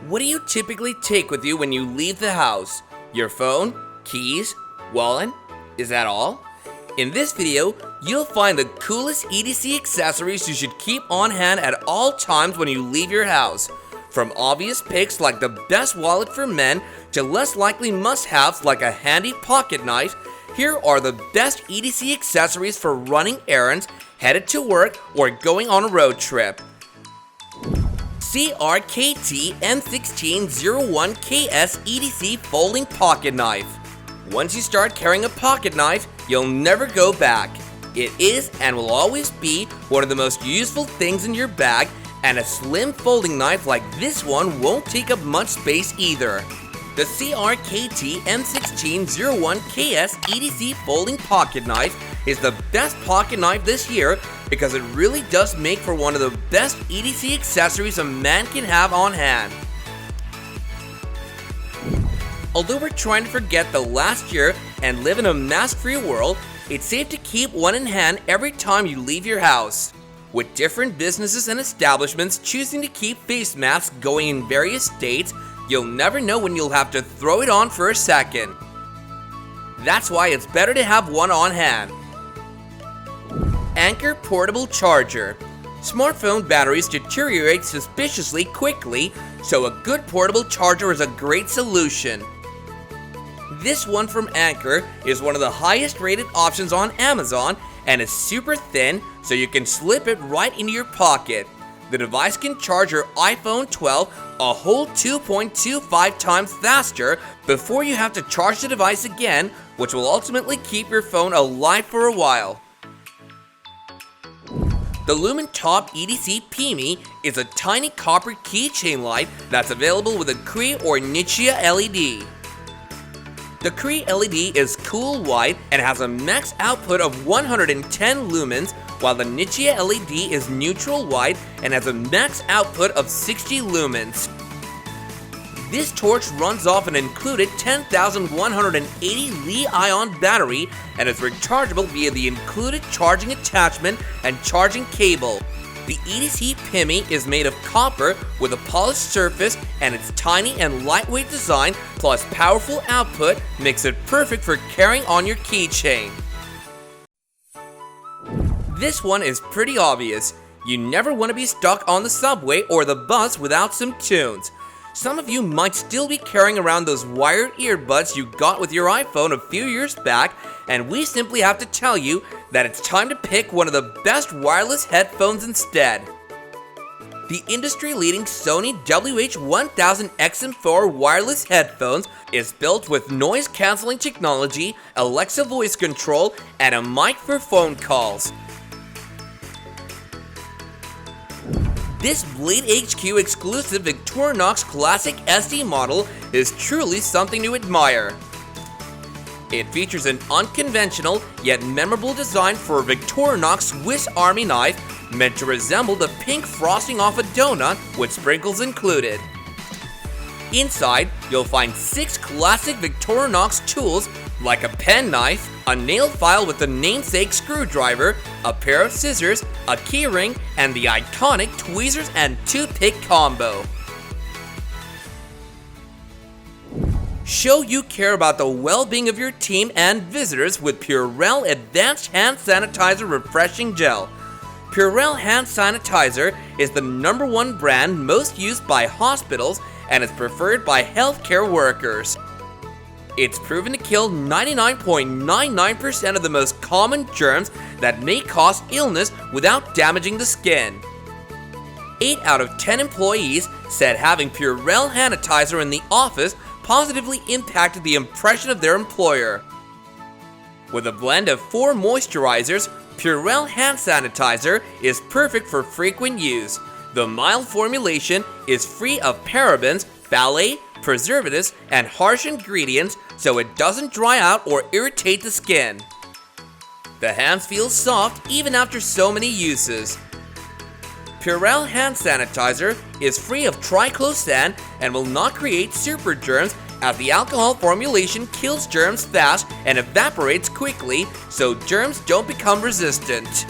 What do you typically take with you when you leave the house? Your phone, keys, wallet? Is that all? In this video, you'll find the coolest EDC accessories you should keep on hand at all times when you leave your house. From obvious picks like the best wallet for men to less likely must-haves like a handy pocket knife, here are the best EDC accessories for running errands, headed to work, or going on a road trip. CRKT M1601KS EDC Folding Pocket Knife. Once you start carrying a pocket knife, you'll never go back. It is and will always be one of the most useful things in your bag, and a slim folding knife like this one won't take up much space either. The CRKT M1601KS EDC Folding Pocket Knife is the best pocket knife this year because it really does make for one of the best EDC accessories a man can have on hand. Although we're trying to forget the last year and live in a mask-free world, it's safe to keep one in hand every time you leave your house. With different businesses and establishments choosing to keep face masks going in various states, you'll never know when you'll have to throw it on for a second. That's why it's better to have one on hand. Anker Portable Charger. Smartphone batteries deteriorate suspiciously quickly, so a good portable charger is a great solution. This one from Anker is one of the highest rated options on Amazon and is super thin, so you can slip it right into your pocket. The device can charge your iPhone 12 a whole 2.25 times faster before you have to charge the device again, which will ultimately keep your phone alive for a while. The LUMINTOP EDC Pimi is a tiny copper keychain light that's available with a Cree or Nichia LED. The Cree LED is cool white and has a max output of 110 lumens, while the Nichia LED is neutral white and has a max output of 60 lumens. This torch runs off an included 10,180 Li-ion battery and is rechargeable via the included charging attachment and charging cable. The EDC Pimi is made of copper with a polished surface, and its tiny and lightweight design plus powerful output makes it perfect for carrying on your keychain. This one is pretty obvious. You never want to be stuck on the subway or the bus without some tunes. Some of you might still be carrying around those wired earbuds you got with your iPhone a few years back, and we simply have to tell you that it's time to pick one of the best wireless headphones instead. The industry-leading Sony WH-1000XM4 wireless headphones is built with noise-canceling technology, Alexa voice control, and a mic for phone calls. This Blade HQ exclusive Victorinox Classic SD model is truly something to admire. It features an unconventional yet memorable design for a Victorinox Swiss Army knife meant to resemble the pink frosting off a donut with sprinkles included. Inside, you'll find 6 classic Victorinox tools like a penknife, a nail file with the namesake screwdriver, a pair of scissors, a keyring, and the iconic tweezers and toothpick combo. Show you care about the well-being of your team and visitors with Purell Advanced Hand Sanitizer Refreshing Gel. Purell Hand Sanitizer is the #1 brand most used by hospitals and is preferred by healthcare workers. It's proven to kill 99.99% of the most common germs that may cause illness without damaging the skin. 8 out of 10 employees said having Purell Sanitizer in the office positively impacted the impression of their employer. With a blend of 4 moisturizers, Purell Hand Sanitizer is perfect for frequent use. The mild formulation is free of parabens, phthalate, preservatives, and harsh ingredients, so it doesn't dry out or irritate the skin. The hands feel soft even after so many uses. Purell Hand Sanitizer is free of triclosan and will not create super germs, as the alcohol formulation kills germs fast and evaporates quickly, so germs don't become resistant.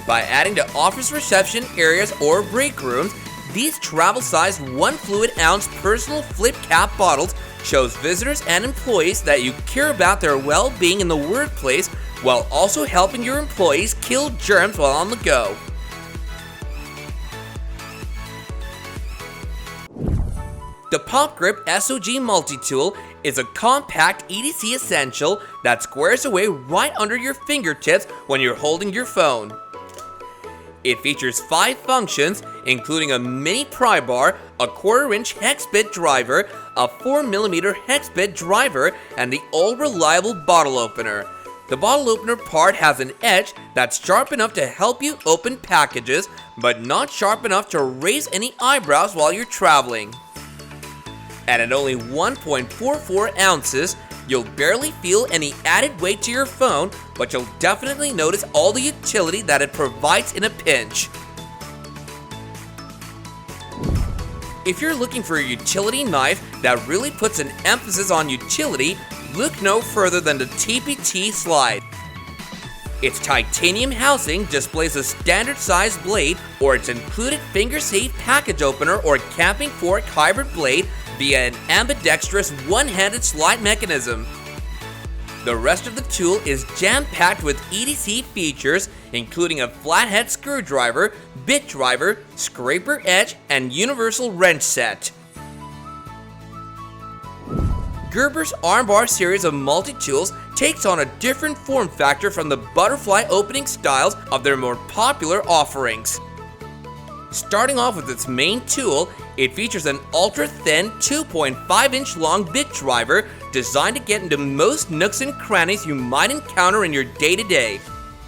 By adding to office reception areas or break rooms, These travel-sized 1 fluid ounce personal flip cap bottles shows visitors and employees that you care about their well-being in the workplace while also helping your employees kill germs while on the go. The PopGrip SOG Multi-tool is a compact EDC essential that squares away right under your fingertips when you're holding your phone. It features 5 functions, including a mini pry bar, a 1/4-inch hex bit driver, a 4mm hex bit driver, and the all-reliable bottle opener. The bottle opener part has an edge that's sharp enough to help you open packages, but not sharp enough to raise any eyebrows while you're traveling. And at only 1.44 ounces, you'll barely feel any added weight to your phone, but you'll definitely notice all the utility that it provides in a pinch. If you're looking for a utility knife that really puts an emphasis on utility, look no further than the TPT Slide. Its titanium housing displays a standard size blade or its included finger-safe package opener or camping fork hybrid blade via an ambidextrous one-handed slide mechanism. The rest of the tool is jam-packed with EDC features, including a flathead screwdriver, bit driver, scraper edge, and universal wrench set. Gerber's Armbar series of multi-tools takes on a different form factor from the butterfly opening styles of their more popular offerings. Starting off with its main tool, it features an ultra-thin 2.5-inch long bit driver designed to get into most nooks and crannies you might encounter in your day-to-day.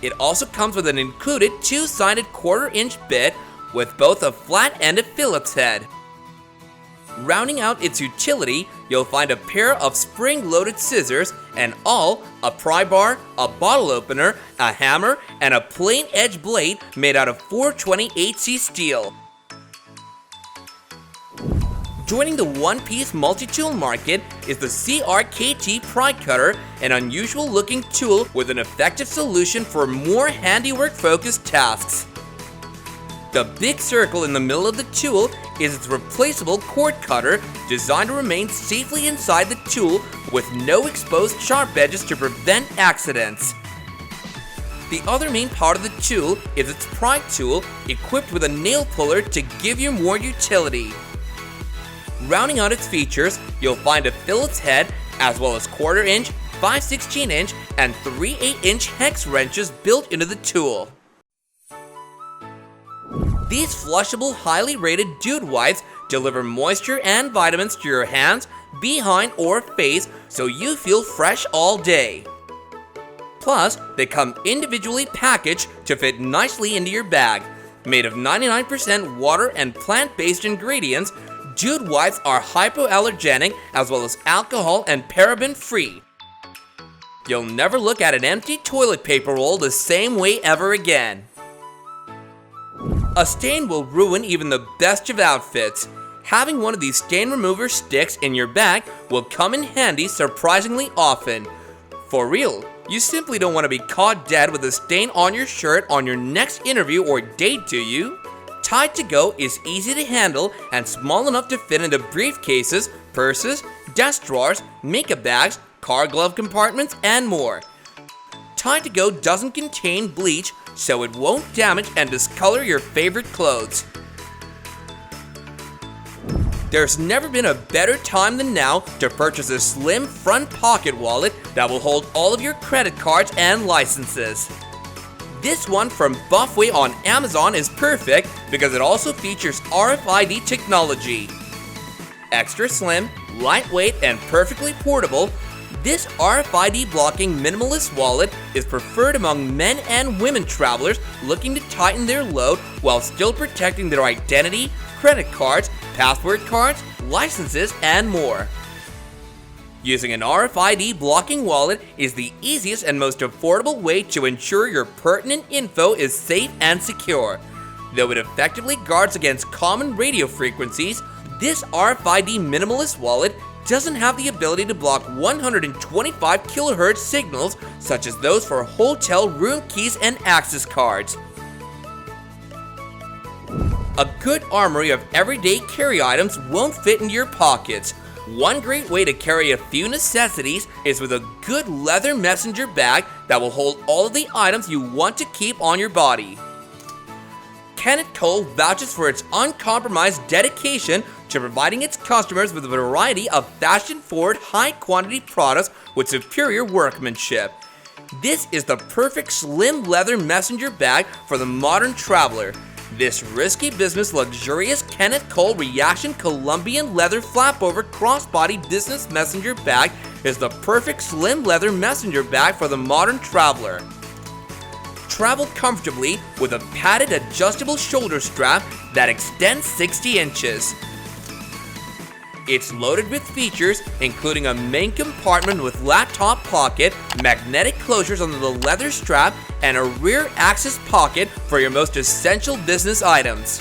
It also comes with an included 2-sided 1/4-inch bit with both a flat and a Phillips head. Rounding out its utility, you'll find a pair of spring-loaded scissors and a pry bar, a bottle opener, a hammer, and a plain edge blade made out of 428C steel. Joining the one-piece multi-tool market is the CRKT pry cutter, an unusual-looking tool with an effective solution for more handiwork-focused tasks. The big circle in the middle of the tool is its replaceable cord cutter, designed to remain safely inside the tool with no exposed sharp edges to prevent accidents. The other main part of the tool is its pry tool, equipped with a nail puller to give you more utility. Rounding out its features, you'll find a Phillips head, as well as 1/4-inch, 5/16-inch, and 3/8-inch hex wrenches built into the tool. These flushable, highly rated dude wipes deliver moisture and vitamins to your hands, behind, or face so you feel fresh all day. Plus, they come individually packaged to fit nicely into your bag. Made of 99% water and plant-based ingredients, dude wipes are hypoallergenic as well as alcohol and paraben-free. You'll never look at an empty toilet paper roll the same way ever again. A stain will ruin even the best of outfits. Having one of these stain remover sticks in your bag will come in handy surprisingly often. For real, you simply don't want to be caught dead with a stain on your shirt on your next interview or date, do you? Tide to Go is easy to handle and small enough to fit into briefcases, purses, desk drawers, makeup bags, car glove compartments, and more. Tide to Go doesn't contain bleach, so it won't damage and discolor your favorite clothes. There's never been a better time than now to purchase a slim front pocket wallet that will hold all of your credit cards and licenses. This one from Buffway on Amazon is perfect because it also features RFID technology. Extra slim, lightweight, and perfectly portable, this RFID blocking minimalist wallet is preferred among men and women travelers looking to tighten their load while still protecting their identity, credit cards, password cards, licenses, and more. Using an RFID blocking wallet is the easiest and most affordable way to ensure your pertinent info is safe and secure. Though it effectively guards against common radio frequencies, this RFID minimalist wallet doesn't have the ability to block 125 kHz signals such as those for hotel room keys and access cards. A good armory of everyday carry items won't fit into your pockets. One great way to carry a few necessities is with a good leather messenger bag that will hold all of the items you want to keep on your body. Kenneth vouches for its uncompromised dedication to providing its customers with a variety of fashion-forward, high-quantity products with superior workmanship. This is the perfect slim leather messenger bag for the modern traveler. This risky business luxurious Kenneth Cole Reaction Colombian leather flap-over crossbody business messenger bag is the perfect slim leather messenger bag for the modern traveler. Travel comfortably with a padded adjustable shoulder strap that extends 60 inches. It's loaded with features including a main compartment with laptop pocket, magnetic closures on the leather strap, and a rear access pocket for your most essential business items.